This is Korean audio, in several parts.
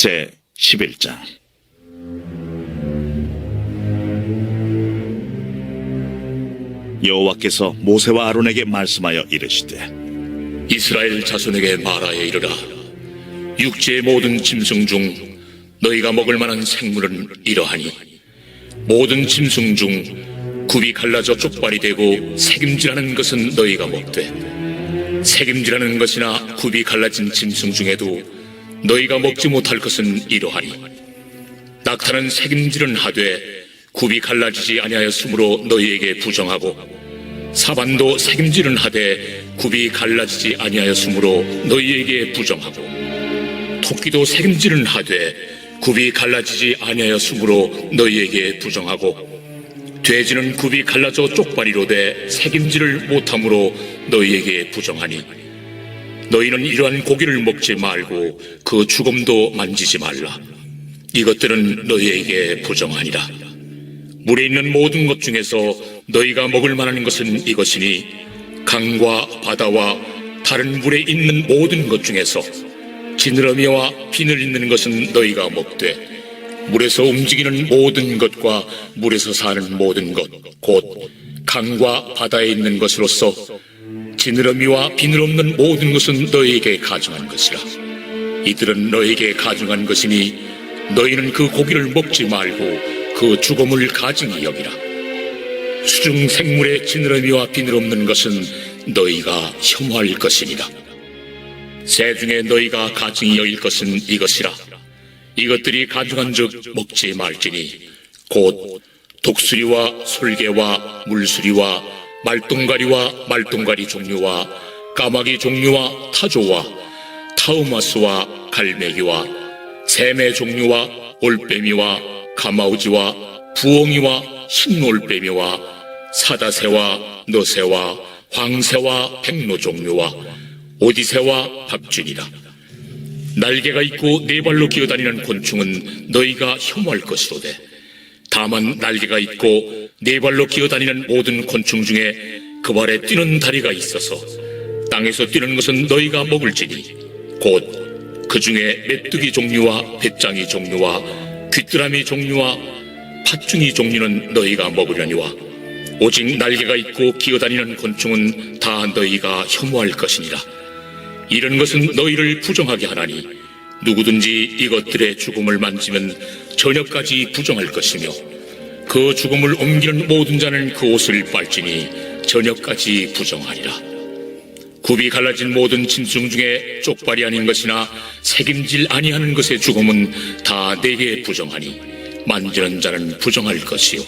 제 11장. 여호와께서 모세와 아론에게 말씀하여 이르시되 이스라엘 자손에게 말하여 이르라. 육지의 모든 짐승 중 너희가 먹을 만한 생물은 이러하니 모든 짐승 중 굽이 갈라져 쪽발이 되고 새김질하는 것은 너희가 먹되, 새김질하는 것이나 굽이 갈라진 짐승 중에도 너희가 먹지 못할 것은 이러하니 낙타는 새김질은 하되 굽이 갈라지지 아니하였으므로 너희에게 부정하고, 사반도 새김질은 하되 굽이 갈라지지 아니하였으므로 너희에게 부정하고, 토끼도 새김질은 하되 굽이 갈라지지 아니하였으므로 너희에게 부정하고, 돼지는 굽이 갈라져 쪽발이로되 새김질을 못함으로 너희에게 부정하니 너희는 이러한 고기를 먹지 말고 그 죽음도 만지지 말라. 이것들은 너희에게 부정하니라. 물에 있는 모든 것 중에서 너희가 먹을 만한 것은 이것이니 강과 바다와 다른 물에 있는 모든 것 중에서 지느러미와 비늘 있는 것은 너희가 먹되, 물에서 움직이는 모든 것과 물에서 사는 모든 것, 곧 강과 바다에 있는 것으로서 지느러미와 비늘 없는 모든 것은 너희에게 가증한 것이라. 이들은 너희에게 가증한 것이니 너희는 그 고기를 먹지 말고 그 죽음을 가증히 여기라. 수중 생물의 지느러미와 비늘 없는 것은 너희가 혐오할 것이니라. 새 중에 너희가 가증히 여길 것은 이것이라. 이것들이 가증한즉 먹지 말지니 곧 독수리와 솔개와 물수리와 말똥가리와 말똥가리 종류와 까마귀 종류와 타조와 타우마스와 갈매기와 샘의 종류와 올빼미와 가마우지와 부엉이와 흰올빼미와 사다새와 너새와 황새와 백로 종류와 오디새와 박쥐니라. 날개가 있고 네 발로 기어다니는 곤충은 너희가 혐오할 것이로되, 다만 날개가 있고 네 발로 기어다니는 모든 곤충 중에 그 발에 뛰는 다리가 있어서 땅에서 뛰는 것은 너희가 먹을지니 곧 그 중에 메뚜기 종류와 배짱이 종류와 귀뚜라미 종류와 팥중이 종류는 너희가 먹으려니와, 오직 날개가 있고 기어다니는 곤충은 다 너희가 혐오할 것이니라. 이런 것은 너희를 부정하게 하나니 누구든지 이것들의 죽음을 만지면 저녁까지 부정할 것이며, 그 죽음을 옮기는 모든 자는 그 옷을 빨지니 저녁까지 부정하리라. 굽이 갈라진 모든 짐승 중에 쪽발이 아닌 것이나 새김질 아니하는 것의 죽음은 다 내게 부정하니 만지는 자는 부정할 것이요,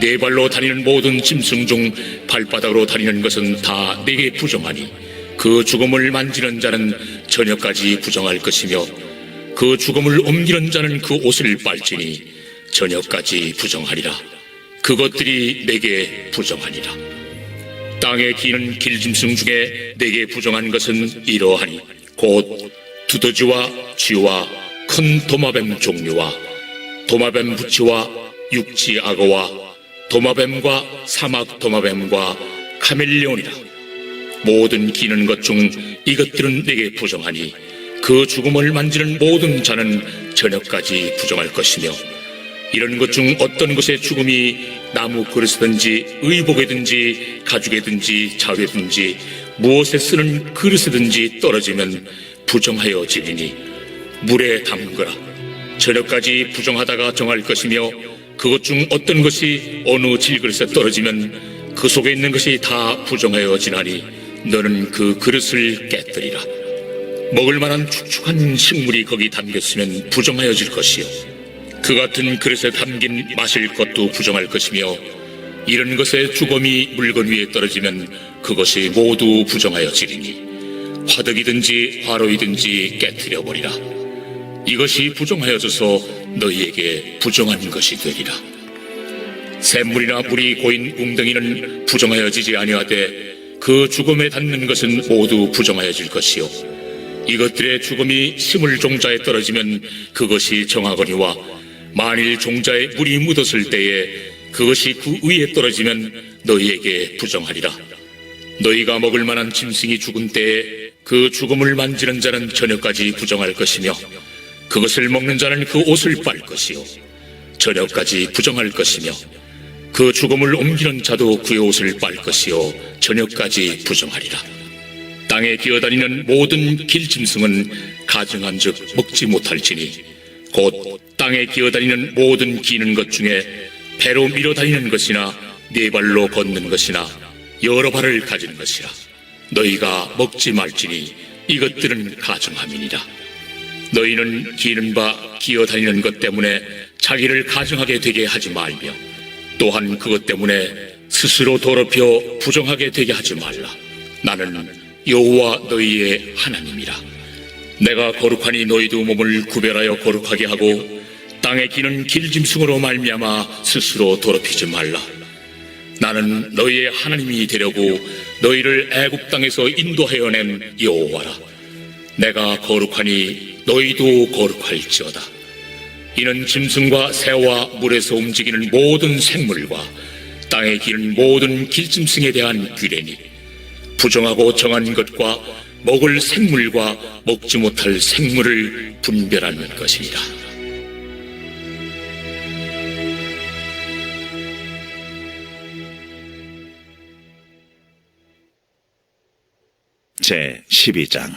네 발로 다니는 모든 짐승 중 발바닥으로 다니는 것은 다 내게 부정하니 그 죽음을 만지는 자는 저녁까지 부정할 것이며, 그 죽음을 옮기는 자는 그 옷을 빨지니 저녁까지 부정하리라. 그것들이 내게 부정하니라. 땅에 기는 길짐승 중에 내게 부정한 것은 이러하니 곧 두더지와 쥐와 큰 도마뱀 종류와 도마뱀 부치와 육지 악어와 도마뱀과 사막 도마뱀과 카멜레온이라. 모든 기는 것 중 이것들은 내게 부정하니 그 죽음을 만지는 모든 자는 저녁까지 부정할 것이며, 이런 것 중 어떤 것의 죽음이 나무 그릇이든지 의복에든지 가죽에든지 자회든지 무엇에 쓰는 그릇이든지 떨어지면 부정하여지리니 물에 담그라. 저녁까지 부정하다가 정할 것이며, 그것 중 어떤 것이 어느 질그릇에 떨어지면 그 속에 있는 것이 다 부정하여지나니 너는 그 그릇을 깨뜨리라. 먹을 만한 축축한 식물이 거기 담겼으면 부정하여질 것이요, 그 같은 그릇에 담긴 마실 것도 부정할 것이며, 이런 것의 죽음이 물건 위에 떨어지면 그것이 모두 부정하여지리니 화덕이든지 화로이든지 깨뜨려버리라. 이것이 부정하여져서 너희에게 부정한 것이 되리라. 샘물이나 물이 고인 웅덩이는 부정하여지지 아니하되 그 죽음에 닿는 것은 모두 부정하여질 것이요, 이것들의 죽음이 시물 종자에 떨어지면 그것이 정하거니와, 만일 종자에 물이 묻었을 때에 그것이 그 위에 떨어지면 너희에게 부정하리라. 너희가 먹을 만한 짐승이 죽은 때에 그 죽음을 만지는 자는 저녁까지 부정할 것이며, 그것을 먹는 자는 그 옷을 빨 것이요 저녁까지 부정할 것이며 그 죽음을 옮기는 자도 그의 옷을 빨 것이요 저녁까지 부정하리라. 땅에 기어다니는 모든 길짐승은 가증한즉 먹지 못할지니 곧 땅에 기어다니는 모든 기는 것 중에 배로 밀어다니는 것이나 네 발로 걷는 것이나 여러 발을 가진 것이라. 너희가 먹지 말지니 이것들은 가증함이니라. 너희는 기는 바 기어다니는 것 때문에 자기를 가증하게 되게 하지 말며 또한 그것 때문에 스스로 더럽혀 부정하게 되게 하지 말라. 나는 여호와 너희의 하나님이라. 내가 거룩하니 너희도 몸을 구별하여 거룩하게 하고 땅에 기는 길짐승으로 말미암아 스스로 더럽히지 말라. 나는 너희의 하나님이 되려고 너희를 애굽 땅에서 인도하여 낸 여호와라. 내가 거룩하니 너희도 거룩할지어다. 이는 짐승과 새와 물에서 움직이는 모든 생물과 땅에 기는 모든 길짐승에 대한 규례니 부정하고 정한 것과 먹을 생물과 먹지 못할 생물을 분별하는 것이니라. 제 12장.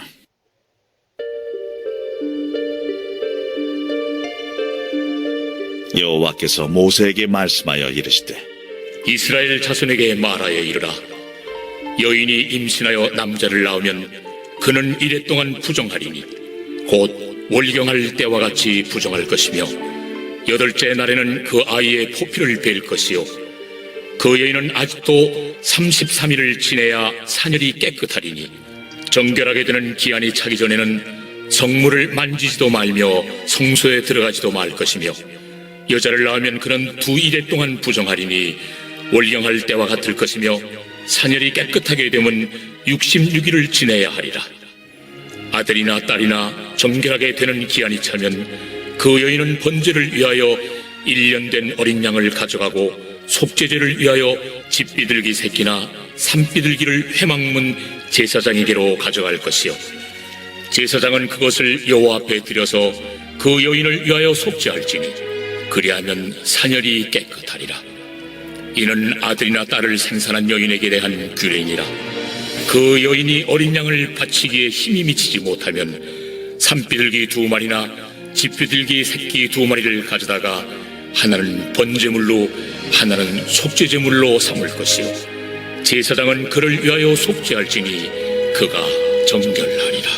여호와께서 모세에게 말씀하여 이르시되 이스라엘 자손에게 말하여 이르라. 여인이 임신하여 남자를 낳으면 그는 이래 동안 부정하리니 곧 월경할 때와 같이 부정할 것이며 8째 날에는 그 아이의 포피를 벨 것이요 그 여인은 아직도 33일을 지내야 사녀리 깨끗하리니 정결하게 되는 기한이 차기 전에는 성물을 만지지도 말며 성소에 들어가지도 말 것이며 여자를 낳으면 그는 2일에 동안 부정하리니 월경할 때와 같을 것이며 사녀리 깨끗하게 되면 66일을 지내야 하리라. 아들이나 딸이나 정결하게 되는 기한이 차면 그 여인은 번제를 위하여 1년 된 어린 양을 가져가고 속죄제를 위하여 집비둘기 새끼나 산비둘기를 회막문 제사장에게로 가져갈 것이요 제사장은 그것을 여호와 앞에 드려서 그 여인을 위하여 속죄할지니 그리하면 사녀리 깨끗하리라. 이는 아들이나 딸을 생산한 여인에게 대한 규례니라. 그 여인이 어린 양을 바치기에 힘이 미치지 못하면 산비둘기 2마리나 집비둘기 새끼 2마리를 가져다가 하나는 번제물로 하나는 속죄제물로 삼을 것이요 제사장은 그를 위하여 속죄할지니 그가 정결하리라.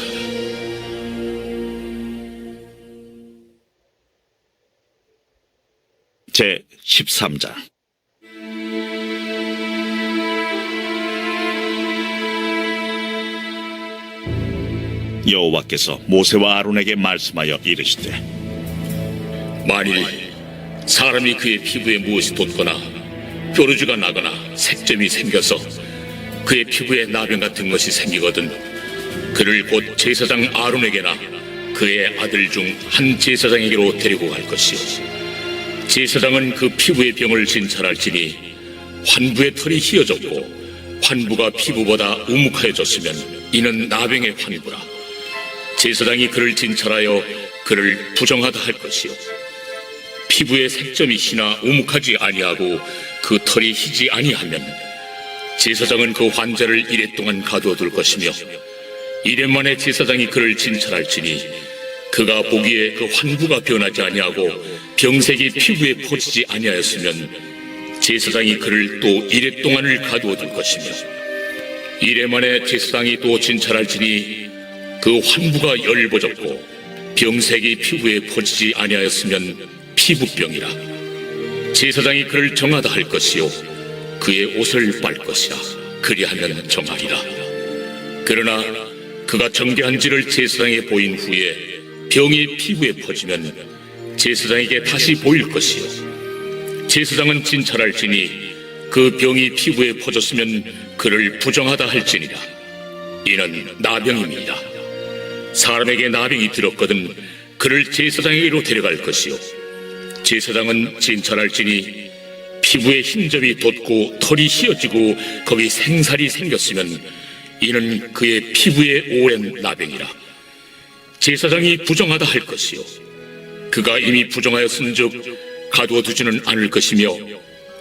제 13장. 여호와께서 모세와 아론에게 말씀하여 이르시되 만일 사람이 그의 피부에 무엇이 돋거나 뾰루지가 나거나 색점이 생겨서 그의 피부에 나병 같은 것이 생기거든 그를 곧 제사장 아론에게나 그의 아들 중 한 제사장에게로 데리고 갈 것이요 제사장은 그 피부의 병을 진찰할지니 환부의 털이 휘어졌고 환부가 피부보다 우묵하여졌으면 이는 나병의 환부라. 제사장이 그를 진찰하여 그를 부정하다 할 것이요 피부에 색점이 희나 우묵하지 아니하고 그 털이 희지 아니하면 제사장은 그 환자를 1회 동안 가두어둘 것이며 1회 만에 제사장이 그를 진찰할지니 그가 보기에 그 환부가 변하지 아니하고 병색이 피부에 퍼지지 아니하였으면 제사장이 그를 또 1회 동안을 가두어둘 것이며 1회 만에 제사장이 또 진찰할지니 그 환부가 열버졌고 병색이 피부에 퍼지지 아니하였으면 피부병이라. 제사장이 그를 정하다 할 것이요 그의 옷을 빨 것이라. 그리하면 정하리라. 그러나 그가 정결한지를 제사장에 보인 후에 병이 피부에 퍼지면 제사장에게 다시 보일 것이요 제사장은 진찰할지니 그 병이 피부에 퍼졌으면 그를 부정하다 할지니라. 이는 나병입니다. 사람에게 나병이 들었거든 그를 제사장에게로 데려갈 것이요 제사장은 진찰할지니 피부에 흰점이 돋고 털이 휘어지고 거기 생살이 생겼으면 이는 그의 피부에 오랜 나병이라. 제사장이 부정하다 할 것이요 그가 이미 부정하였은즉 가두어 두지는 않을 것이며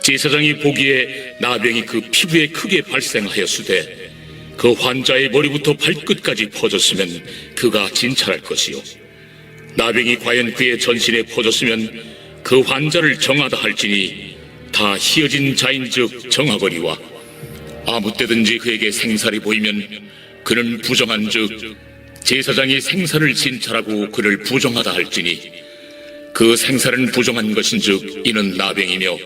제사장이 보기에 나병이 그 피부에 크게 발생하였으되 그 환자의 머리부터 발끝까지 퍼졌으면 그가 진찰할 것이요 나병이 과연 그의 전신에 퍼졌으면 그 환자를 정하다 할지니 다 희어진 자인즉 정하거니와 아무 때든지 그에게 생살이 보이면 그는 부정한즉 제사장이 생살을 진찰하고 그를 부정하다 할지니 그 생살은 부정한 것인즉 이는 나병이며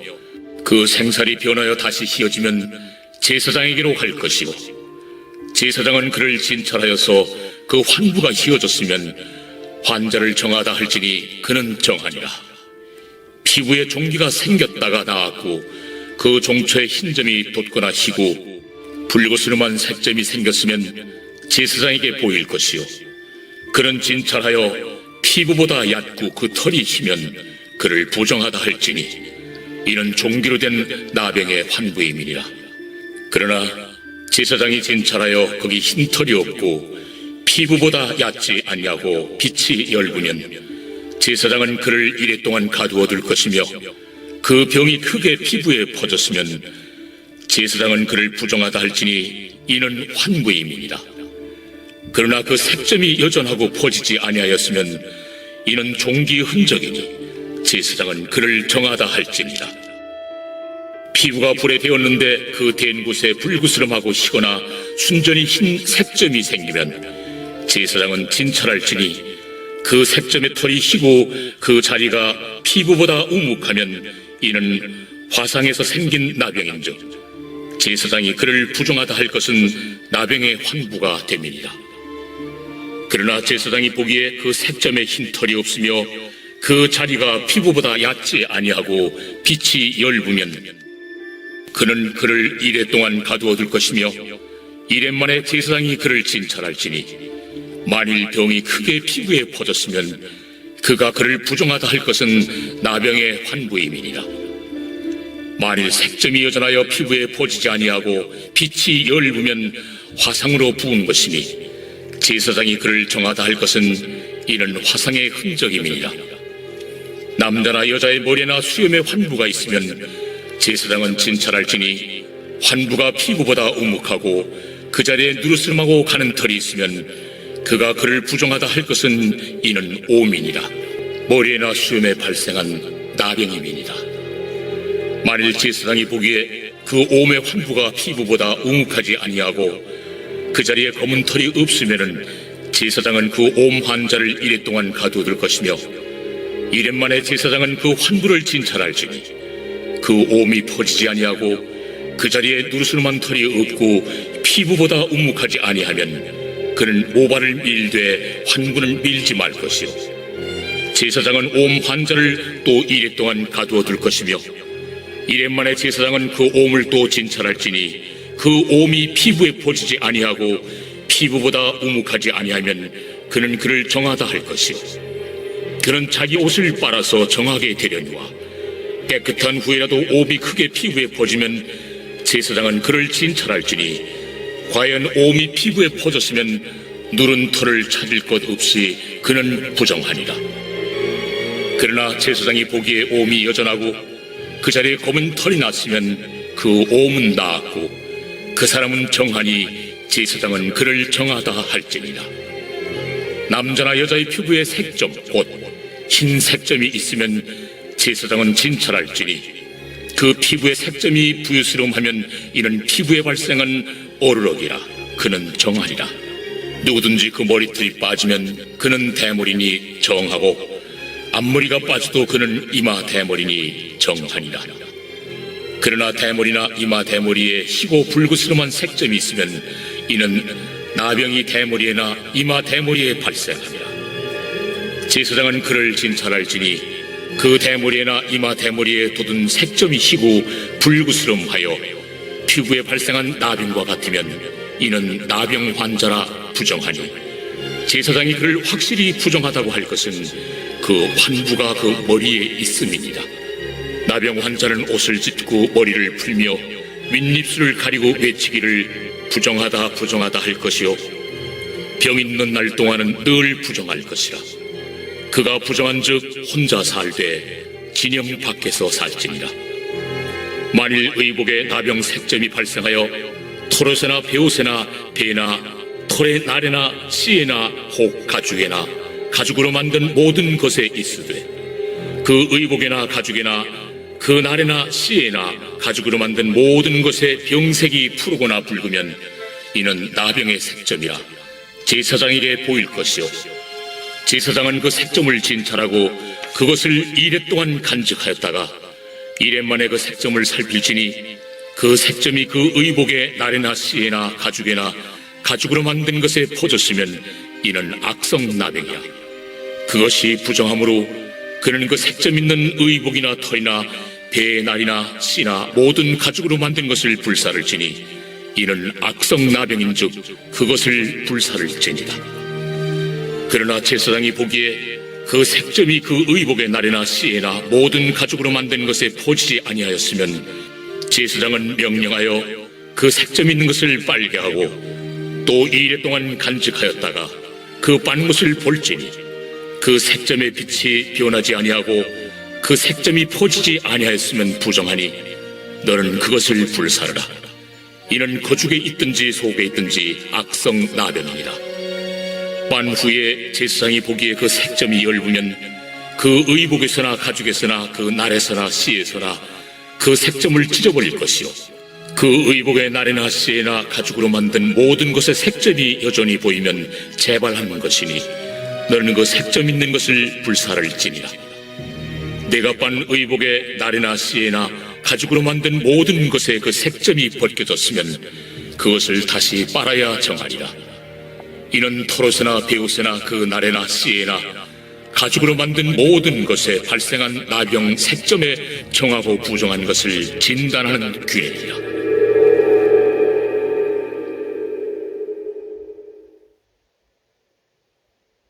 그 생살이 변하여 다시 희어지면 제사장에게로 갈 것이요 제사장은 그를 진찰하여서 그 환부가 희어졌으면 환자를 정하다 할지니 그는 정하니라. 피부에 종기가 생겼다가 나았고 그 종초에 흰점이 돋거나 희고 붉으스름한 색점이 생겼으면 제사장에게 보일 것이요 그는 진찰하여 피부보다 얕고 그 털이 희면 그를 부정하다 할지니 이는 종기로 된 나병의 환부임이니라. 그러나 제사장이 진찰하여 거기 흰 털이 없고 피부보다 얕지 아니하고 빛이 엷으면 제사장은 그를 이래 동안 가두어 둘 것이며 그 병이 크게 피부에 퍼졌으면 제사장은 그를 부정하다 할지니 이는 환부임이니라. 그러나 그 색점이 여전하고 퍼지지 아니하였으면 이는 종기의 흔적이니 제사장은 그를 정하다 할지니라. 피부가 불에 데었는데 그 댄 곳에 불구스름하고 희거나 순전히 흰 색점이 생기면 제사장은 진찰할지니 그 색점의 털이 희고 그 자리가 피부보다 우묵하면 이는 화상에서 생긴 나병인즉 제사장이 그를 부정하다 할 것은 나병의 환부가 됨이니라. 그러나 제사장이 보기에 그 색점에 흰 털이 없으며 그 자리가 피부보다 얕지 아니하고 빛이 엷으면 그는 그를 이래 동안 가두어 둘 것이며 이래 만에 제사장이 그를 진찰할지니 만일 병이 크게 피부에 퍼졌으면 그가 그를 부정하다 할 것은 나병의 환부임이니라. 만일 색점이 여전하여 피부에 퍼지지 아니하고 빛이 엷으면 화상으로 부은 것이니 제사장이 그를 정하다 할 것은 이는 화상의 흔적임이니라. 남자나 여자의 머리나 수염에 환부가 있으면 제사장은 진찰할지니 환부가 피부보다 우묵하고 그 자리에 누르스름하고 가는 털이 있으면 그가 그를 부정하다 할 것은 이는 오민이라. 머리에나 수염에 발생한 나병임이니라. 만일 제사장이 보기에 그 옴의 환부가 피부보다 우묵하지 아니하고 그 자리에 검은 털이 없으면은 제사장은 그 옴 환자를 이래 동안 가두어둘 것이며 이래 만에 제사장은 그 환부를 진찰할지니 그 옴이 퍼지지 아니하고 그 자리에 누르스름한 털이 없고 피부보다 우묵하지 아니하면 그는 모발을 밀되 환부는 밀지 말 것이요 제사장은 옴 환자를 또 이래 동안 가두어둘 것이며 이래 만에 제사장은 그 옴을 또 진찰할지니 그 옴이 피부에 퍼지지 아니하고 피부보다 우묵하지 아니하면 그는 그를 정하다 할 것이요 그는 자기 옷을 빨아서 정하게 되려니와 깨끗한 후에라도 옴이 크게 피부에 퍼지면 제사장은 그를 진찰할지니 과연 옴이 피부에 퍼졌으면 누른 털을 찾을 것 없이 그는 부정하니라. 그러나 제사장이 보기에 옴이 여전하고 그 자리에 검은 털이 났으면 그 옴은 나았고 그 사람은 정하니 제사장은 그를 정하다 할지니라. 남자나 여자의 피부에 색점 곧 흰 색점이 있으면 제사장은 진찰할지니 그 피부의 색점이 부유스러움하면 이는 피부에 발생한 어르럭이라. 그는 정하리라. 누구든지 그 머리털이 빠지면 그는 대머리니 정하고 앞머리가 빠져도 그는 이마 대머리니 정하니라. 그러나 대머리나 이마 대머리에 희고 불그스름한 색점이 있으면 이는 나병이 대머리에나 이마 대머리에 발생하니라. 제사장은 그를 진찰할지니 그 대머리에나 이마 대머리에 돋은 색점이 희고 불그스름하여 피부에 발생한 나병과 같으면 이는 나병 환자라 부정하니 제사장이 그를 확실히 부정하다고 할 것은 그 환부가 그 머리에 있음이니라. 나병 환자는 옷을 찢고 머리를 풀며 윗입술을 가리고 외치기를 부정하다 부정하다 할 것이요 병 있는 날 동안은 늘 부정할 것이라. 그가 부정한즉 혼자 살되 진영 밖에서 살지니라. 만일 의복에 나병 색점이 발생하여 토롯에나 베옷에나 배나 털의 날에나 씨에나 혹 가죽에나 가죽으로 만든 모든 것에 있으되 그 의복에나 가죽에나 그 날에나 씨에나 가죽으로 만든 모든 것에 병색이 푸르거나 붉으면 이는 나병의 색점이라 제사장에게 보일 것이요 제사장은 그 색점을 진찰하고 그것을 이레 동안 간직하였다가 이레 만에 그 색점을 살필지니 그 색점이 그 의복의 날에나 씨에나 가죽에나 가죽으로 만든 것에 퍼졌으면 이는 악성 나병이야. 그것이 부정함으로 그는 그 색점 있는 의복이나 털이나 배의 날이나 씨나 모든 가죽으로 만든 것을 불사를 지니 이는 악성 나병인즉 그것을 불사를 지니라. 그러나 제사장이 보기에 그 색점이 그 의복의 날에나 씨에나 모든 가죽으로 만든 것에 퍼지지 아니하였으면 제사장은 명령하여 그 색점 있는 것을 빨게 하고 또 이래 동안 간직하였다가 그 빤 것을 볼지니 그 색점의 빛이 변하지 아니하고 그 색점이 퍼지지 아니하였으면 부정하니 너는 그것을 불사르라. 이는 거죽에 있든지 속에 있든지 악성 나병이니라. 빤 후에 제사장이 보기에 그 색점이 엷으면 그 의복에서나 가죽에서나 그 날에서나 씨에서나 그 색점을 찢어버릴 것이요 그 의복의 날에나 씨에나 가죽으로 만든 모든 것의 색점이 여전히 보이면 재발하는 것이니 너는 그 색점 있는 것을 불사를지니라. 내가 빤 의복의 날에나 씨에나 가죽으로 만든 모든 것에 그 색점이 벗겨졌으면 그것을 다시 빨아야 정하리라. 이는 토롯에나 베옷에나 그 날에나 씨에나 가죽으로 만든 모든 것에 발생한 나병 색점에 정하고 부정한 것을 진단하는 규례니라.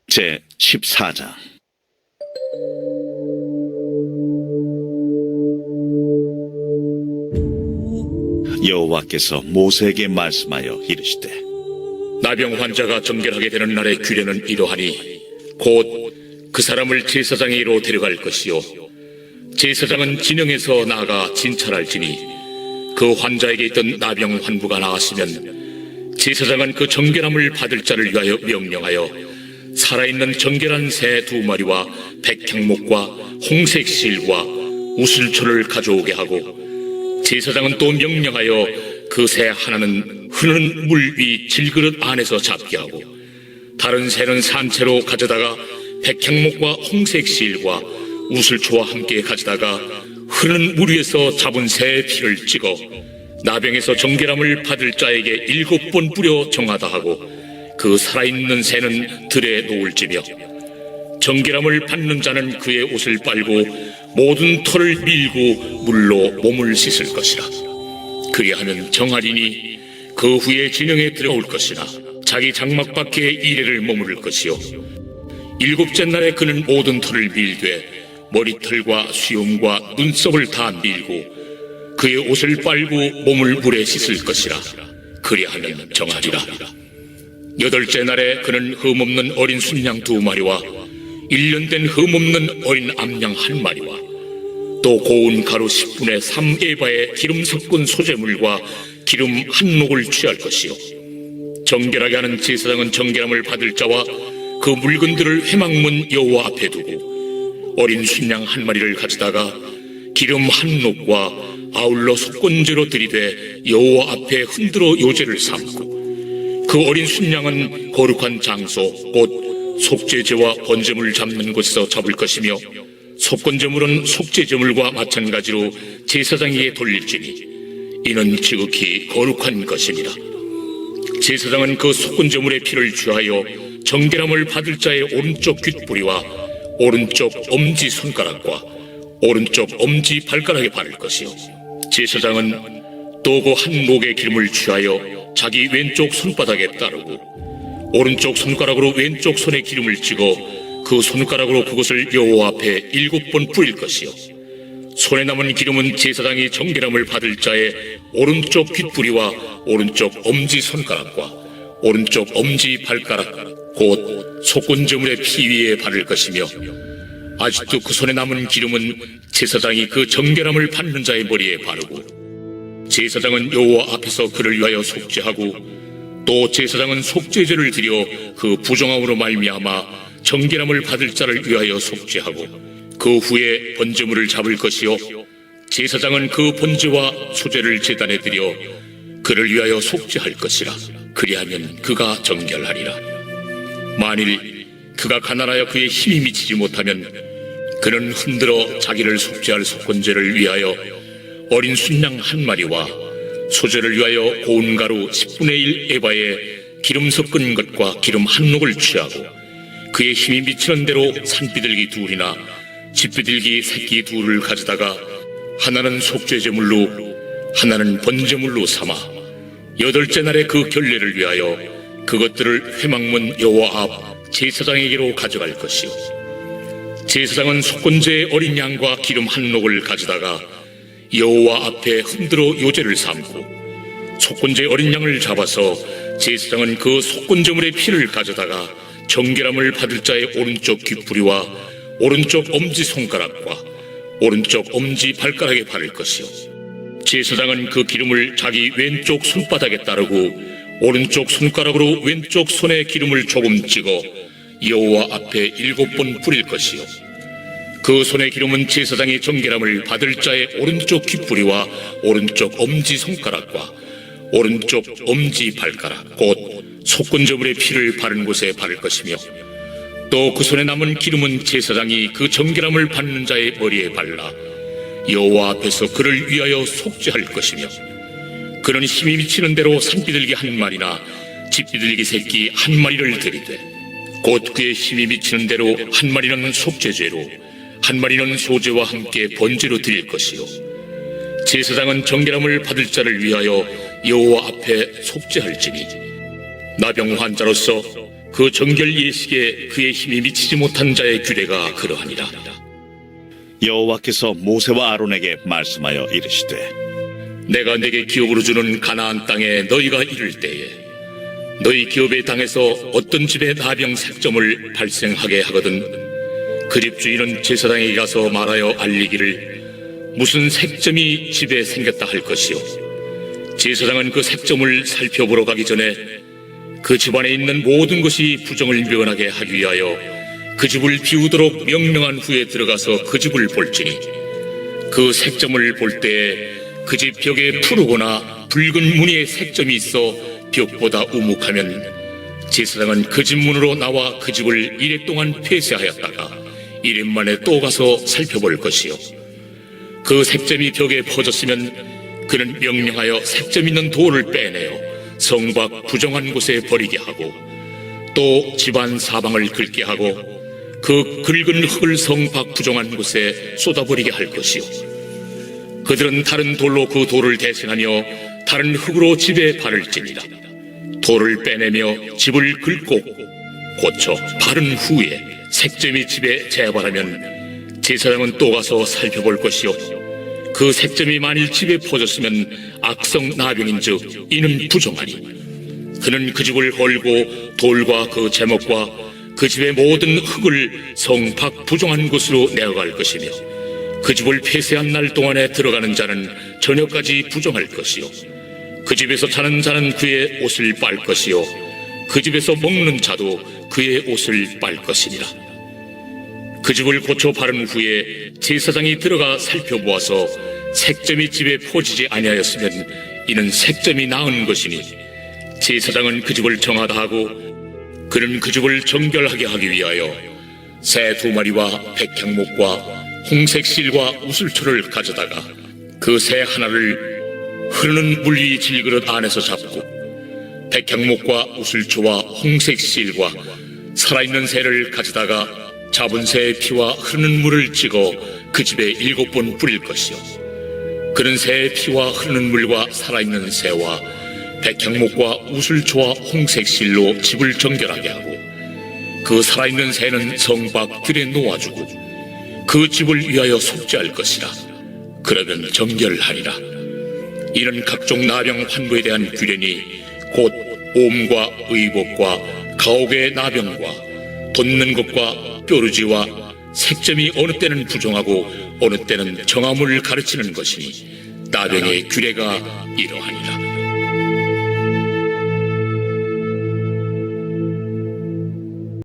제 14장. 여호와께서 모세에게 말씀하여 이르시되 나병 환자가 정결하게 되는 날의 규례는 이러하니 곧 그 사람을 제사장에게로 데려갈 것이요 제사장은 진영에서 나아가 진찰할지니 그 환자에게 있던 나병 환부가 나았으면 제사장은 그 정결함을 받을 자를 위하여 명령하여 살아있는 정결한 새 2마리와 백향목과 홍색 실과 우슬초를 가져오게 하고 제사장은 또 명령하여 그 새 하나는 흐르는 물 위 질그릇 안에서 잡게 하고 다른 새는 산채로 가져다가 백향목과 홍색 실과 우슬초와 함께 가져다가 흐르는 물 위에서 잡은 새의 피를 찍어 나병에서 정결함을 받을 자에게 7번 뿌려 정하다 하고 그 살아있는 새는 들에 놓을지며 정결함을 받는 자는 그의 옷을 빨고 모든 털을 밀고 물로 몸을 씻을 것이라. 그리하면 정하리니 그 후에 진영에 들어올 것이나 자기 장막 밖에 이레를 머무를 것이요 7째 날에 그는 모든 털을 밀되 머리털과 수염과 눈썹을 다 밀고 그의 옷을 빨고 몸을 물에 씻을 것이라. 그리하면 정하리라. 8째 날에 그는 흠없는 어린 순양 2마리와 1년 된 흠없는 어린 암양 1마리와 또 고운 가루 10분의 3에바의 기름 섞은 소재물과 기름 1녹을 취할 것이요 정결하게 하는 제사장은 정결함을 받을 자와 그 물건들을 회막문 여호와 앞에 두고 어린 순양 1마리를 가져다가 기름 1녹과 아울러 속건제로 들이되 여호와 앞에 흔들어 요제를 삼고 그 어린 순양은 거룩한 장소 곧 속죄제와 번제물을 잡는 곳에서 잡을 것이며 속건제물은 속죄제물과 마찬가지로 제사장에게 돌릴지니 이는 지극히 거룩한 것입니다. 제사장은 그 속건제물의 피를 취하여 정결함을 받을 자의 오른쪽 귓뿌리와 오른쪽 엄지손가락과 오른쪽 엄지발가락에 바를 것이요 제사장은 또 그 한 목의 기름을 취하여 자기 왼쪽 손바닥에 따르고 오른쪽 손가락으로 왼쪽 손에 기름을 찍어 그 손가락으로 그것을 여호와 앞에 7번 뿌릴 것이요 손에 남은 기름은 제사장이 정결함을 받을 자의 오른쪽 귓뿌리와 오른쪽 엄지손가락과 오른쪽 엄지발가락 곧 속건제물의 피 위에 바를 것이며 아직도 그 손에 남은 기름은 제사장이 그 정결함을 받는 자의 머리에 바르고 제사장은 여호와 앞에서 그를 위하여 속죄하고 또 제사장은 속죄제를 드려 그 부정함으로 말미암아 정결함을 받을 자를 위하여 속죄하고 그 후에 번제물을 잡을 것이요 제사장은 그 번제와 소제를 제단에 드려 그를 위하여 속죄할 것이라. 그리하면 그가 정결하리라. 만일 그가 가난하여 그의 힘이 미치지 못하면 그는 흔들어 자기를 속죄할 속건제를 위하여 어린 순양 한 마리와 소제를 위하여 고운 가루 10분의 1 에바에 기름 섞은 것과 기름 한 녹을 취하고 그의 힘이 미치는 대로 산비둘기 둘이나 집비둘기 새끼 둘을 가져다가 하나는 속죄제물로 하나는 번제물로 삼아 8째 날에 그 결례를 위하여 그것들을 회막문 여호와 앞 제사장에게로 가져갈 것이요 제사장은 속건제의 어린 양과 기름 한 녹을 가져다가 여호와 앞에 흔들어 요제를 삼고 속건제 어린 양을 잡아서 제사장은 그 속건제물의 피를 가져다가 정결함을 받을 자의 오른쪽 귓부리와 오른쪽 엄지손가락과 오른쪽 엄지발가락에 바를 것이요 제사장은 그 기름을 자기 왼쪽 손바닥에 따르고 오른쪽 손가락으로 왼쪽 손에 기름을 조금 찍어 여호와 앞에 7번 뿌릴 것이요 그 손의 기름은 제사장이 정결함을 받을 자의 오른쪽 귓부리와 오른쪽 엄지손가락과 오른쪽 엄지발가락 곧 속건제물의 피를 바른 곳에 바를 것이며 또 그 손에 남은 기름은 제사장이 그 정결함을 받는 자의 머리에 발라 여호와 앞에서 그를 위하여 속죄할 것이며 그는 힘이 미치는 대로 산비둘기 한 마리나 집비둘기 새끼 한 마리를 드리되 곧 그의 힘이 미치는 대로 한 마리는 속죄제로 한 마리는 소제와 함께 번제로 드릴 것이요 제사장은 정결함을 받을 자를 위하여 여호와 앞에 속죄할지니 나병 환자로서 그 정결 예식에 그의 힘이 미치지 못한 자의 규례가 그러하니라. 여호와께서 모세와 아론에게 말씀하여 이르시되 내가 네게 기업으로 주는 가나안 땅에 너희가 이를 때에 너희 기업의 땅에서 어떤 집에 나병 색점을 발생하게 하거든 그 집 주인은 제사장에게 가서 말하여 알리기를 무슨 색점이 집에 생겼다 할 것이요 제사장은 그 색점을 살펴보러 가기 전에 그 집안에 있는 모든 것이 부정을 면하게 하기 위하여 그 집을 비우도록 명령한 후에 들어가서 그 집을 볼지니 그 색점을 볼 때에 그 집 벽에 푸르거나 붉은 무늬의 색점이 있어 벽보다 우묵하면 제사장은 그 집 문으로 나와 그 집을 이래 동안 폐쇄하였다가 이래 만에 또 가서 살펴볼 것이요 그 색점이 벽에 퍼졌으면 그는 명령하여 색점 있는 돌을 빼내어 성 밖 부정한 곳에 버리게 하고 또 집안 사방을 긁게 하고 그 긁은 흙을 성 밖 부정한 곳에 쏟아버리게 할 것이요 그들은 다른 돌로 그 돌을 대신하며 다른 흙으로 집에 바를지니라. 돌을 빼내며 집을 긁고 고쳐 바른 후에 색점이 집에 재발하면 제사장은 또 가서 살펴볼 것이요 그 색점이 만일 집에 퍼졌으면 악성 나병인즉 이는 부정하니 그는 그 집을 헐고 돌과 그 제목과 그 집의 모든 흙을 성 밖 부정한 곳으로 내어갈 것이며 그 집을 폐쇄한 날 동안에 들어가는 자는 저녁까지 부정할 것이요 그 집에서 자는 자는 그의 옷을 빨 것이요 그 집에서 먹는 자도 그의 옷을 빨 것이니라. 그 집을 고쳐 바른 후에 제사장이 들어가 살펴보아서 색점이 집에 퍼지지 아니하였으면 이는 색점이 나은 것이니 제사장은 그 집을 정하다 하고 그는 그 집을 정결하게 하기 위하여 새 2마리와 백향목과 홍색 실과 우슬초를 가져다가 그 새 하나를 흐르는 물 위 질그릇 안에서 잡고 백향목과 우슬초와 홍색 실과 살아있는 새를 가져다가 잡은 새의 피와 흐르는 물을 찍어 그 집에 7번 뿌릴 것이요 그는 새의 피와 흐르는 물과 살아있는 새와 백향목과 우슬초와 홍색 실로 집을 정결하게 하고 그 살아있는 새는 성 밖 들에 놓아주고 그 집을 위하여 속죄할 것이라. 그러면 정결하리라. 이는 각종 나병 환부에 대한 규례니 곧 옴과 의복과 가옥의 나병과 돋는 것과 뾰루지와 색점이 어느 때는 부정하고 어느 때는 정함을 가르치는 것이니 나병의 규례가 이러하니라.